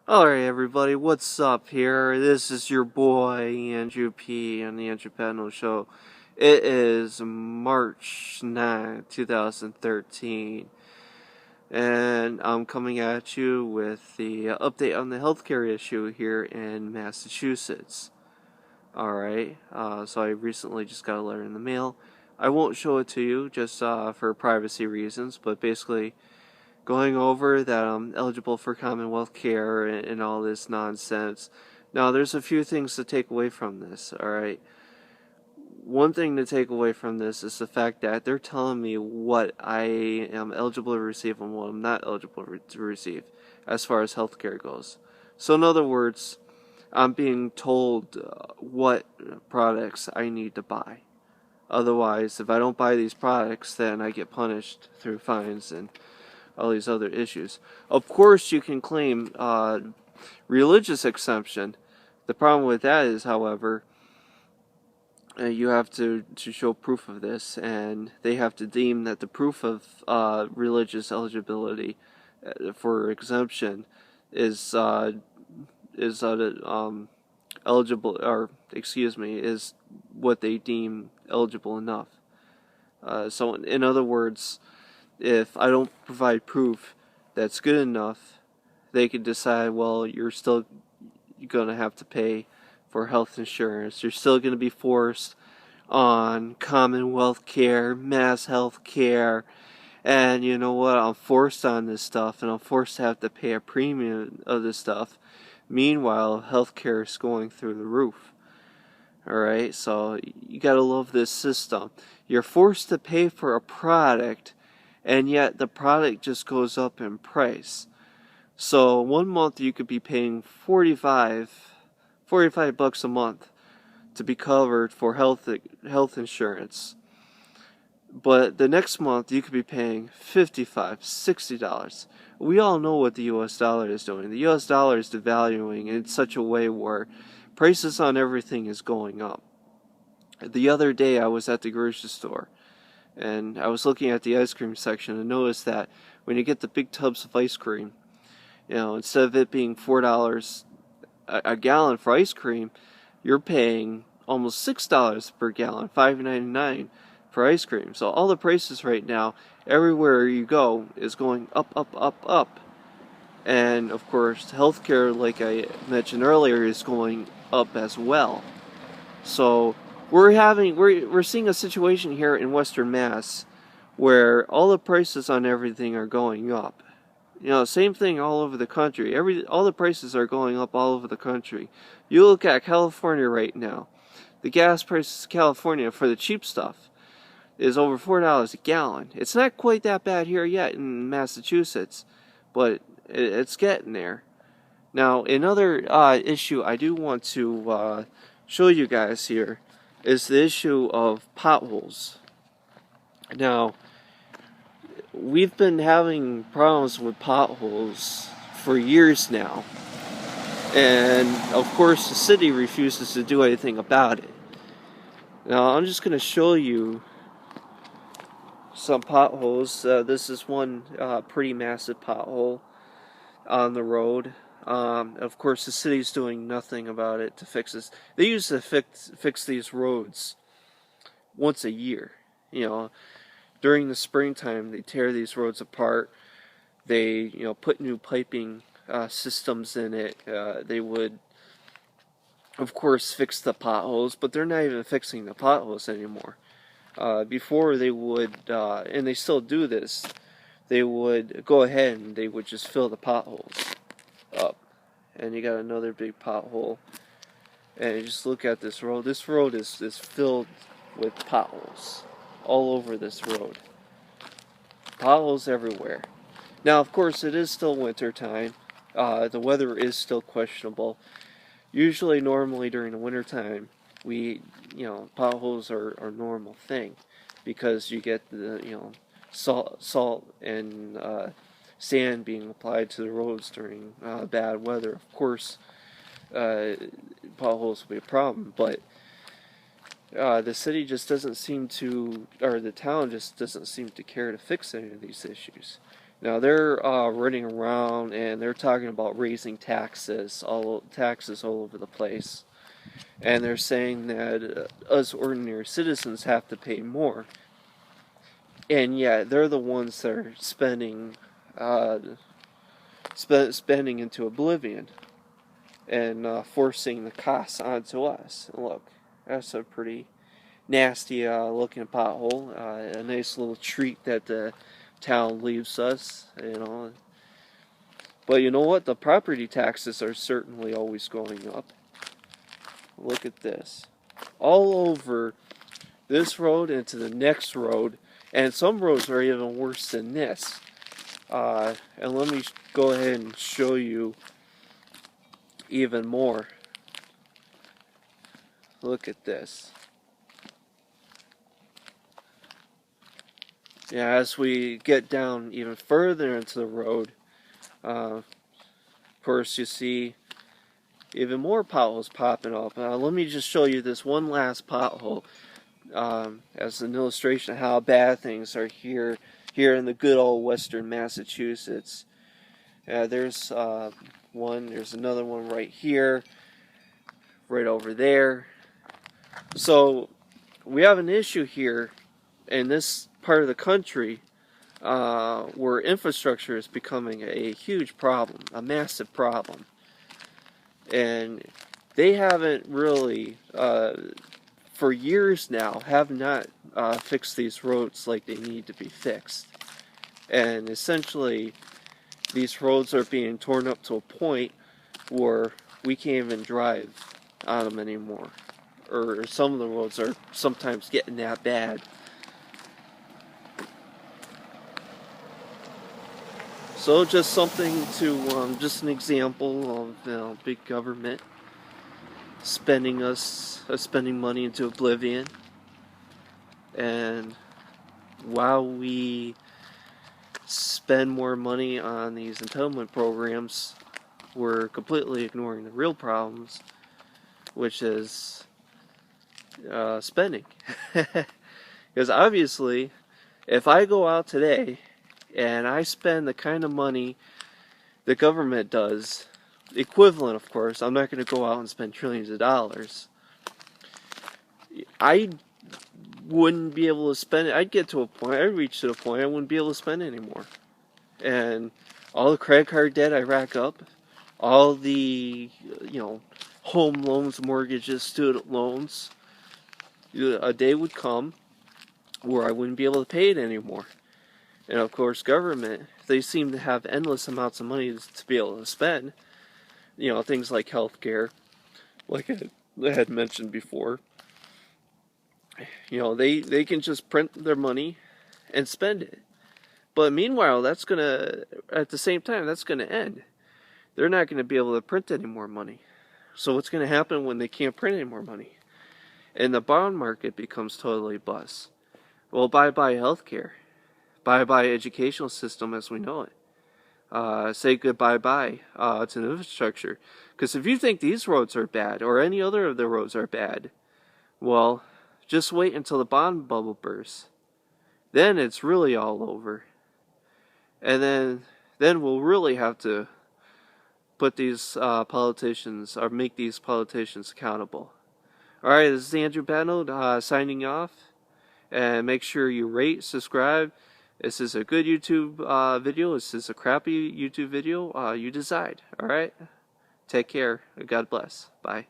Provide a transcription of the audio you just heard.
Alright everybody, what's up here? This is your boy Andrew P on the Andrew Patno Show. It is March 9th, 2013, and I'm coming at you with the update on the healthcare issue here in Massachusetts. Alright, so I recently just got a letter in the mail. I won't show it to you just for privacy reasons, but basically going over that I'm eligible for Commonwealth care and all this nonsense. Now, there's a few things to take away from this, alright? One thing to take away from this is the fact that they're telling me what I am eligible to receive and what I'm not eligible to receive as far as healthcare goes. So, in other words, I'm being told what products I need to buy. Otherwise, if I don't buy these products, then I get punished through fines and all these other issues. Of course, you can claim religious exemption. The problem with that is, however, you have to show proof of this, and they have to deem that the proof of religious eligibility for exemption is eligible, or excuse me, is what they deem eligible enough. So, in other words, if I don't provide proof that's good enough, they could decide, well, you're still going to have to pay for health insurance. You're still going to be forced on Commonwealth care, mass health care, and you know what? I'm forced on this stuff, and I'm forced to have to pay a premium of this stuff. Meanwhile, healthcare is going through the roof. Alright, so you gotta love this system. You're forced to pay for a product, and yet the product just goes up in price. So 1 month you could be paying 45 bucks a month to be covered for health insurance. But the next month you could be paying $55, $60. We all know what the US dollar is doing. The US dollar is devaluing in such a way where prices on everything is going up. The other day I was at the grocery store, and I was looking at the ice cream section and noticed that when you get the big tubs of ice cream, instead of it being $4 a gallon for ice cream, you're paying almost $6 per gallon, $5.99 for ice cream. So all the prices right now, everywhere you go, is going up, up, up, up. And of course, healthcare, like I mentioned earlier, is going up as well. So we're seeing a situation here in Western Mass where all the prices on everything are going up. Same thing all over the country. All the prices are going up all over the country. You look at California right now. The gas prices in California for the cheap stuff is over $4 a gallon. It's not quite that bad here yet in Massachusetts, but it's getting there. Now, another issue I do want to show you guys here is the issue of potholes. Now, we've been having problems with potholes for years now, and of course the city refuses to do anything about it. Now, I'm just going to show you some potholes. This is one pretty massive pothole on the road. Of course, the city's doing nothing about it to fix this. They used to fix these roads once a year. During the springtime, they tear these roads apart. They, put new piping systems in it. They would, of course, fix the potholes, but they're not even fixing the potholes anymore. Before they would, and they still do this, they would go ahead and they would just fill the potholes up. And you got another big pothole. And you just look at this road. This road is filled with potholes all over this road. Potholes everywhere. Now, of course, it is still winter time. The weather is still questionable. Usually, normally during the winter time, potholes are a normal thing because you get the, salt and sand being applied to the roads during bad weather. Of course, potholes will be a problem, but the city just doesn't seem to, or the town just doesn't seem to care to fix any of these issues. Now they're running around and they're talking about raising taxes all over the place, and they're saying that us ordinary citizens have to pay more, and yet they're the ones that are spending spending into oblivion and forcing the costs onto us. Look, that's a pretty nasty looking pothole. A nice little treat that the town leaves us, you know. But you know what? The property taxes are certainly always going up. Look at this. All over this road and to the next road. And some roads are even worse than this. And let me go ahead and show you even more. Look at this. Yeah, as we get down even further into the road, of course you see even more potholes popping up. Let me just show you this one last pothole as an illustration of how bad things are here in the good old western Massachusetts. There's one, there's another one right here, right over there. So we have an issue here in this part of the country where infrastructure is becoming a huge problem, a massive problem. And they haven't really, for years now, have not fixed these roads like they need to be fixed. And essentially, these roads are being torn up to a point where we can't even drive on them anymore. Or some of the roads are sometimes getting that bad. So just something to, just an example of big government spending money into oblivion, and while we spend more money on these entitlement programs, we're completely ignoring the real problems, which is spending. Because obviously, if I go out today and I spend the kind of money the government does, equivalent of course, I'm not going to go out and spend trillions of dollars, I wouldn't be able to spend it. I'd reach to a point I wouldn't be able to spend it anymore. And all the credit card debt I rack up, all the, home loans, mortgages, student loans, a day would come where I wouldn't be able to pay it anymore. And of course, government, they seem to have endless amounts of money to be able to spend. Things like healthcare, like I had mentioned before. They can just print their money and spend it. But meanwhile, at the same time, that's going to end. They're not going to be able to print any more money. So what's going to happen when they can't print any more money? And the bond market becomes totally bust. Well, bye-bye healthcare. Bye-bye educational system as we know it. Say goodbye-bye to the infrastructure. Because if you think these roads are bad, or any other of the roads are bad, well, just wait until the bond bubble bursts. Then it's really all over. And then we'll really have to put these politicians, or make these politicians accountable. Alright, this is Andrew Bennett signing off. And make sure you rate, subscribe. This is a good YouTube video. This is a crappy YouTube video. You decide. Alright? Take care. God bless. Bye.